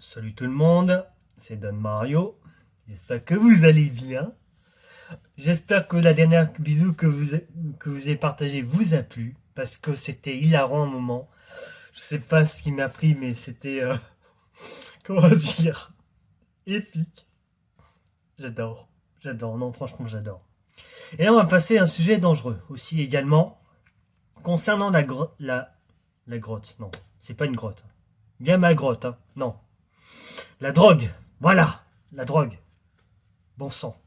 Salut tout le monde, c'est Don Mario. J'espère que vous allez bien. J'espère que la dernière vidéo que vous avez partagée vous a plu. Parce que c'était hilarant un moment. Je sais pas ce qui m'a pris, mais c'était... comment dire, épique. J'adore. J'adore. Non, franchement, j'adore. Et là, on va passer à un sujet dangereux. Aussi également, concernant la grotte. La grotte, non. C'est pas une grotte. Bien ma grotte, hein. Non. La drogue. Voilà. La drogue. Bon sang.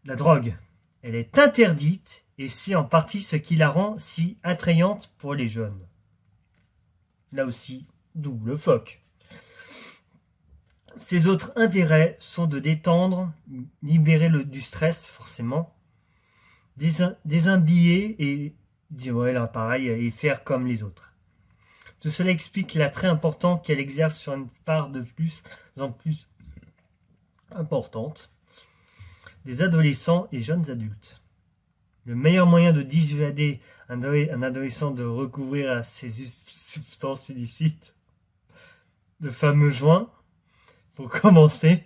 La drogue, elle est interdite et c'est en partie ce qui la rend si attrayante pour les jeunes. Là aussi, d'où le phoque. Ses autres intérêts sont de détendre, libérer du stress forcément, déshabiller et voilà, pareil, et faire comme les autres. Tout cela explique l'attrait important qu'elle exerce sur une part de plus en plus importante des adolescents et jeunes adultes. Le meilleur moyen de dissuader un adolescent de recourir à ces substances illicites, le fameux joint, pour commencer,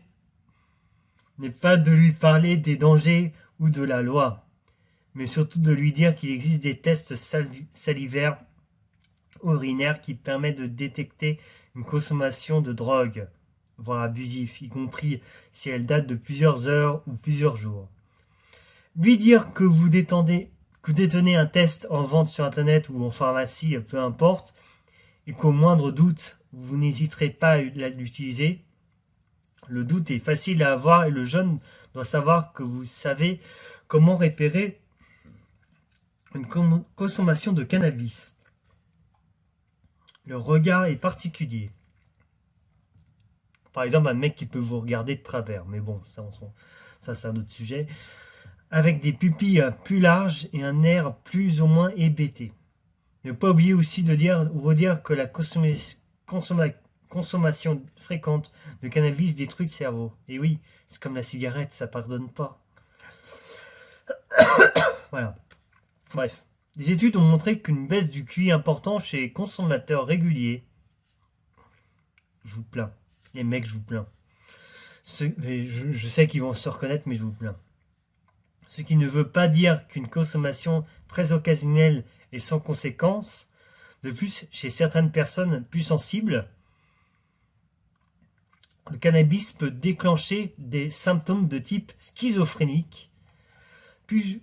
n'est pas de lui parler des dangers ou de la loi, mais surtout de lui dire qu'il existe des tests salivaires urinaires qui permettent de détecter une consommation de drogue, voire abusif, y compris si elle date de plusieurs heures ou plusieurs jours. Lui dire que vous détenez un test en vente sur internet ou en pharmacie, peu importe, et qu'au moindre doute, vous n'hésiterez pas à l'utiliser. Le doute est facile à avoir et le jeune doit savoir que vous savez comment repérer une consommation de cannabis. Le regard est particulier. Par exemple, un mec qui peut vous regarder de travers, mais bon, ça c'est un autre sujet. Avec des pupilles plus larges et un air plus ou moins hébété. Ne pas oublier aussi de redire que la consommation fréquente de cannabis détruit le cerveau. Et oui, c'est comme la cigarette, ça pardonne pas. Voilà. Bref. Des études ont montré qu'une baisse du QI important chez les consommateurs réguliers. Je vous plains. Les mecs, je vous plains. Je sais qu'ils vont se reconnaître, mais je vous plains. Ce qui ne veut pas dire qu'une consommation très occasionnelle est sans conséquence. De plus, chez certaines personnes plus sensibles, le cannabis peut déclencher des symptômes de type schizophrénique, plus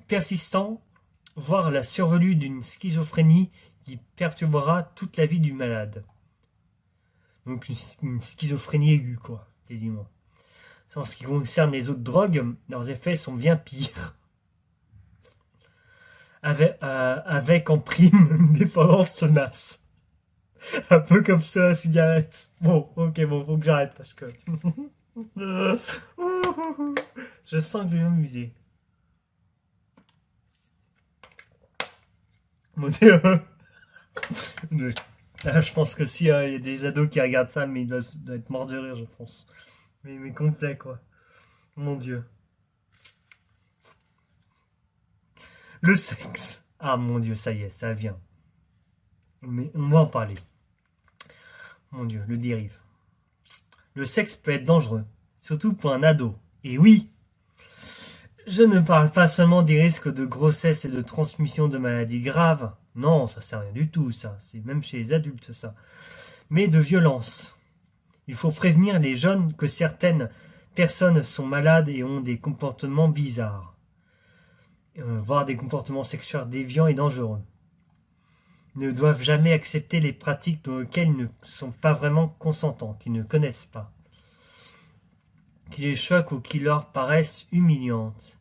persistants, voire la survenue d'une schizophrénie qui perturbera toute la vie du malade. Donc une schizophrénie aiguë, quoi, quasiment. En ce qui concerne les autres drogues, leurs effets sont bien pires. Avec en prime une dépendance tenace. Un peu comme ça, la cigarette. Bon, ok, bon, faut que j'arrête parce que... je sens que je vais m'amuser. Mon Dieu. Là, je pense que si il y a des ados qui regardent ça, mais ils doivent être morts de rire, je pense. Mais complet, quoi. Mon Dieu. Le sexe. Ah, mon Dieu, ça y est, ça vient. Mais on va en parler. Mon Dieu, le dérive. Le sexe peut être dangereux, surtout pour un ado. Et oui, je ne parle pas seulement des risques de grossesse et de transmission de maladies graves. Non, ça sert à rien du tout, ça. C'est même chez les adultes, ça. Mais de violence. Il faut prévenir les jeunes que certaines personnes sont malades et ont des comportements bizarres, voire des comportements sexuels déviants et dangereux. Ils ne doivent jamais accepter les pratiques dans lesquelles ils ne sont pas vraiment consentants, qu'ils ne connaissent pas, qui les choquent ou qui leur paraissent humiliantes.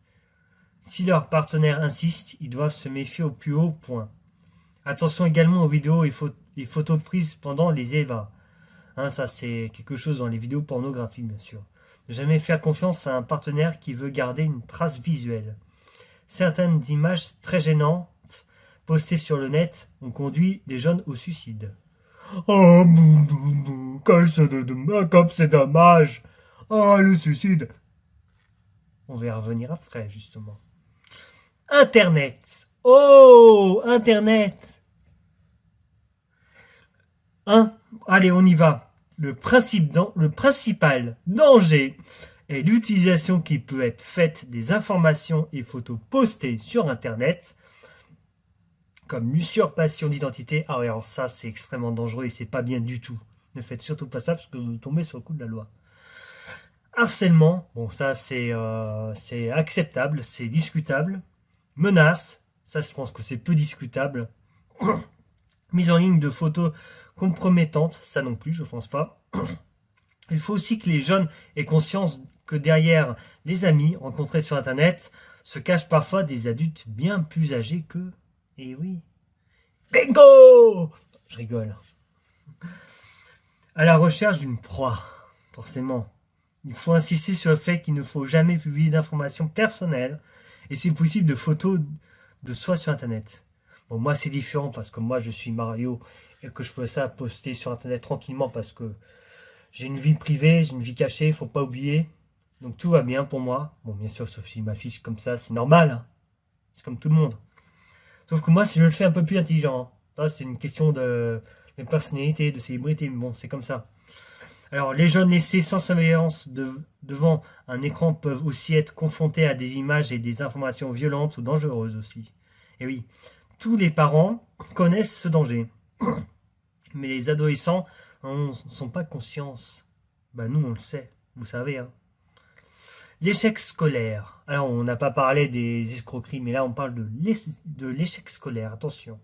Si leur partenaire insiste, ils doivent se méfier au plus haut point. Attention également aux vidéos et photos prises pendant les EVA. Hein, ça c'est quelque chose dans les vidéos pornographiques, bien sûr. Ne jamais faire confiance à un partenaire qui veut garder une trace visuelle. Certaines images très gênantes postées sur le net ont conduit des jeunes au suicide. Oh, comme c'est dommage. Oh, le suicide. On va y revenir après, justement. Internet. Oh, Internet. Allez, on y va. Le principal danger est l'utilisation qui peut être faite des informations et photos postées sur Internet, comme l'usurpation d'identité. Ah ouais, alors ça, c'est extrêmement dangereux et c'est pas bien du tout. Ne faites surtout pas ça parce que vous tombez sur le coup de la loi. Harcèlement, bon ça c'est acceptable, c'est discutable. Menace, ça je pense que c'est peu discutable. Mise en ligne de photos compromettantes, ça non plus, je pense pas. Il faut aussi que les jeunes aient conscience que derrière les amis rencontrés sur Internet se cachent parfois des adultes bien plus âgés qu'eux. Et oui. Bingo! Je rigole. À la recherche d'une proie, forcément. Il faut insister sur le fait qu'il ne faut jamais publier d'informations personnelles et si possible de photos de soi sur Internet. Bon, moi c'est différent parce que moi je suis Mario et que je peux ça poster sur Internet tranquillement parce que j'ai une vie privée, j'ai une vie cachée, faut pas oublier. Donc tout va bien pour moi. Bon, bien sûr, sauf si je m'affiche comme ça, c'est normal. Hein. C'est comme tout le monde. Sauf que moi, si je le fais un peu plus intelligent, hein. C'est une question de personnalité, de célébrité, mais bon, c'est comme ça. Alors, les jeunes laissés sans surveillance devant un écran peuvent aussi être confrontés à des images et des informations violentes ou dangereuses aussi. Et oui, tous les parents connaissent ce danger. Mais les adolescents n'en sont pas conscients. Ben, nous, on le sait, vous savez. Hein. L'échec scolaire. Alors, on n'a pas parlé des escroqueries, mais là, on parle de l'échec scolaire. Attention,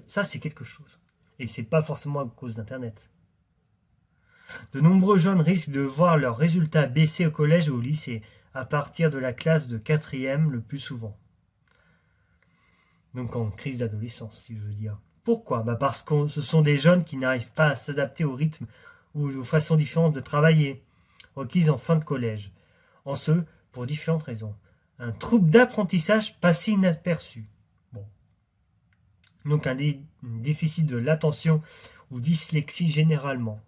ça, c'est quelque chose. Et c'est pas forcément à cause d'Internet. De nombreux jeunes risquent de voir leurs résultats baisser au collège ou au lycée, à partir de la classe de 4e le plus souvent. Donc en crise d'adolescence, si je veux dire. Pourquoi? Parce que ce sont des jeunes qui n'arrivent pas à s'adapter au rythme ou aux façons différentes de travailler, requises en fin de collège. En ce, pour différentes raisons. Un trouble d'apprentissage passé inaperçu. Bon. Donc un déficit de l'attention ou dyslexie généralement.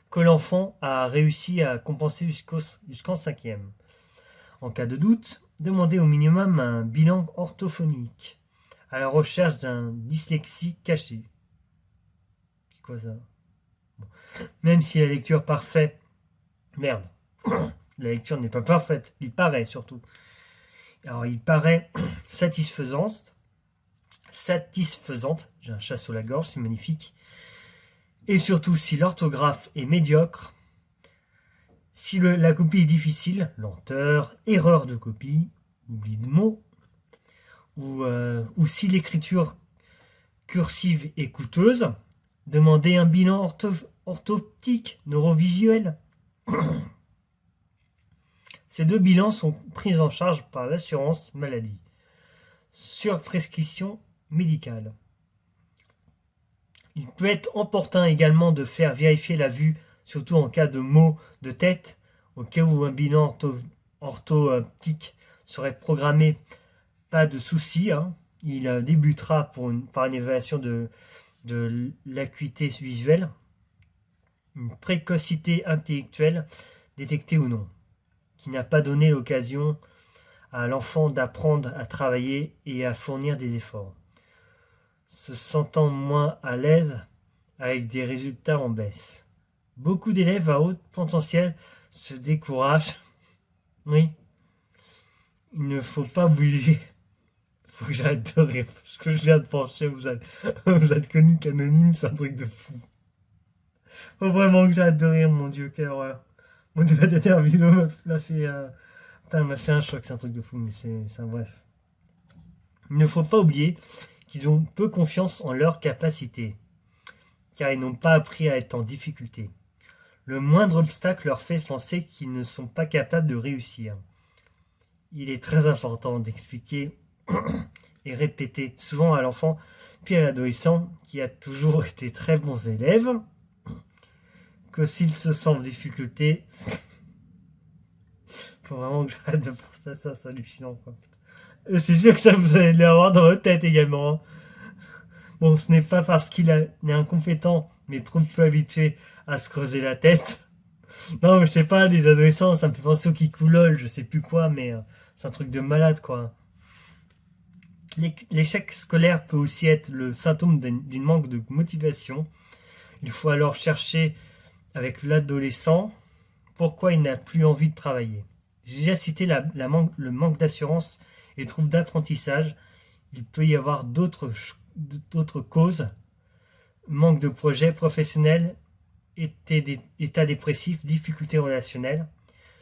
Que l'enfant a réussi à compenser jusqu'en 5e. En cas de doute, demandez au minimum un bilan orthophonique à la recherche d'un dyslexie caché. C'est quoi ça? Bon. Même si la lecture parfaite... Merde. La lecture n'est pas parfaite. Il paraît surtout. Alors il paraît satisfaisante. J'ai un chat sous la gorge, c'est magnifique. Et surtout, si l'orthographe est médiocre, si la copie est difficile, lenteur, erreur de copie, oubli de mots, ou si l'écriture cursive est coûteuse, demandez un bilan orthoptique, neurovisuel. Ces deux bilans sont pris en charge par l'assurance maladie, sur prescription médicale. Il peut être opportun également de faire vérifier la vue, surtout en cas de maux de tête, au cas où un bilan orthoptique serait programmé. Pas de souci, hein. Il débutera par une évaluation de l'acuité visuelle, une précocité intellectuelle, détectée ou non, qui n'a pas donné l'occasion à l'enfant d'apprendre à travailler et à fournir des efforts. Se sentant moins à l'aise avec des résultats en baisse. Beaucoup d'élèves à haut potentiel se découragent. Oui. Il ne faut pas oublier. Il faut que j'arrête de rire. Parce que je viens de penser, vous êtes connu qu'anonyme, c'est un truc de fou. Faut vraiment que j'arrête de rire, mon Dieu, quelle horreur. Mon Dieu, la dernière vidéo m'a fait... Putain, elle m'a fait un choc, c'est un truc de fou, mais c'est un bref. Il ne faut pas oublier qu'ils ont peu confiance en leurs capacités, car ils n'ont pas appris à être en difficulté. Le moindre obstacle leur fait penser qu'ils ne sont pas capables de réussir. Il est très important d'expliquer et répéter souvent à l'enfant, puis à l'adolescent, qui a toujours été très bons élèves, que s'il se sent en difficulté, faut vraiment que j'arrête de penser à ça, c'est hallucinant, quoi. Je suis sûr que ça vous allez l'avoir dans votre tête également. Bon, ce n'est pas parce qu'il est incompétent, mais trop peu habitué à se creuser la tête. Non, mais je sais pas, les adolescents, ça me fait penser au Kikou LOL, je sais plus quoi, mais c'est un truc de malade, quoi. L'échec scolaire peut aussi être le symptôme d'une manque de motivation. Il faut alors chercher avec l'adolescent pourquoi il n'a plus envie de travailler. J'ai déjà cité le manque d'assurance et trouble d'apprentissage. Il peut y avoir d'autres causes. Manque de projet professionnel, état dépressif, difficultés relationnelles.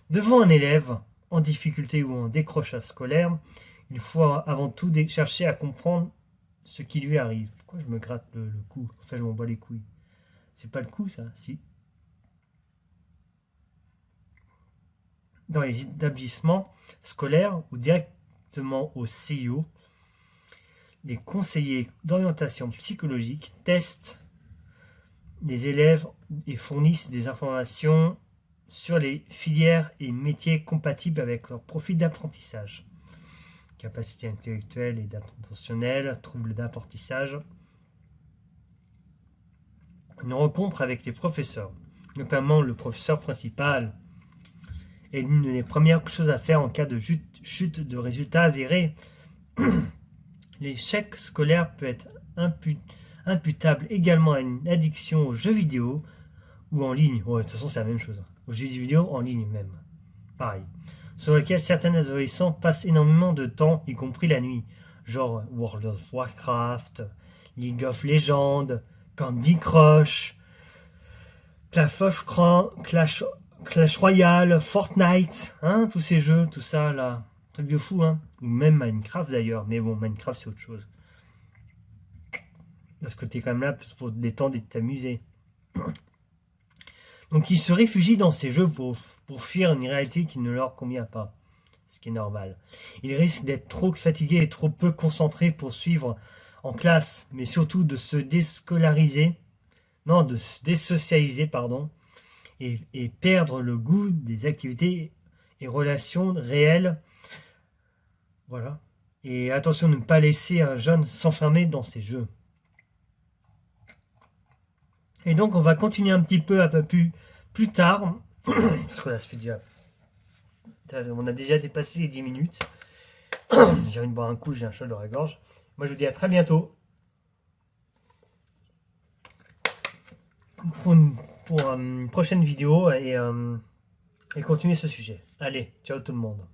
Devant un élève en difficulté ou en décrochage scolaire, il faut avant tout chercher à comprendre ce qui lui arrive. Pourquoi je me gratte le cou? Enfin, je m'en bats les couilles. C'est pas le cou, ça? Si. Dans les établissements scolaires ou directement au CIO, les conseillers d'orientation psychologique testent les élèves et fournissent des informations sur les filières et métiers compatibles avec leur profil d'apprentissage. Capacité intellectuelle et attentionnelle, troubles d'apprentissage. Une rencontre avec les professeurs, notamment le professeur principal, est l'une des premières choses à faire en cas de chute de résultats avérés. L'échec scolaire peut être imputable également à une addiction aux jeux vidéo ou en ligne. Ouais, de toute façon, c'est la même chose. Aux jeux vidéo en ligne même. Pareil. Sur lequel certains adolescents passent énormément de temps, y compris la nuit. Genre World of Warcraft, League of Legends, Candy Crush, Clash Royale, Fortnite, hein, tous ces jeux, tout ça là. Truc de fou, hein. Ou même Minecraft d'ailleurs. Mais bon, Minecraft c'est autre chose. Parce que tu es quand même là pour te détendre et t'amuser. Donc ils se réfugient dans ces jeux pour fuir une réalité qui ne leur convient pas. Ce qui est normal. Ils risquent d'être trop fatigués et trop peu concentrés pour suivre en classe, mais surtout de se désocialiser, pardon, et perdre le goût des activités et relations réelles. Voilà. Et attention de ne pas laisser un jeune s'enfermer dans ces jeux. Et donc on va continuer un petit peu plus tard. Parce que là ça fait déjà... On a déjà dépassé les 10 minutes. J'ai envie de boire un coup, j'ai un chat dans la gorge. Moi je vous dis à très bientôt. Pour une prochaine vidéo et continuer ce sujet. Allez, ciao tout le monde.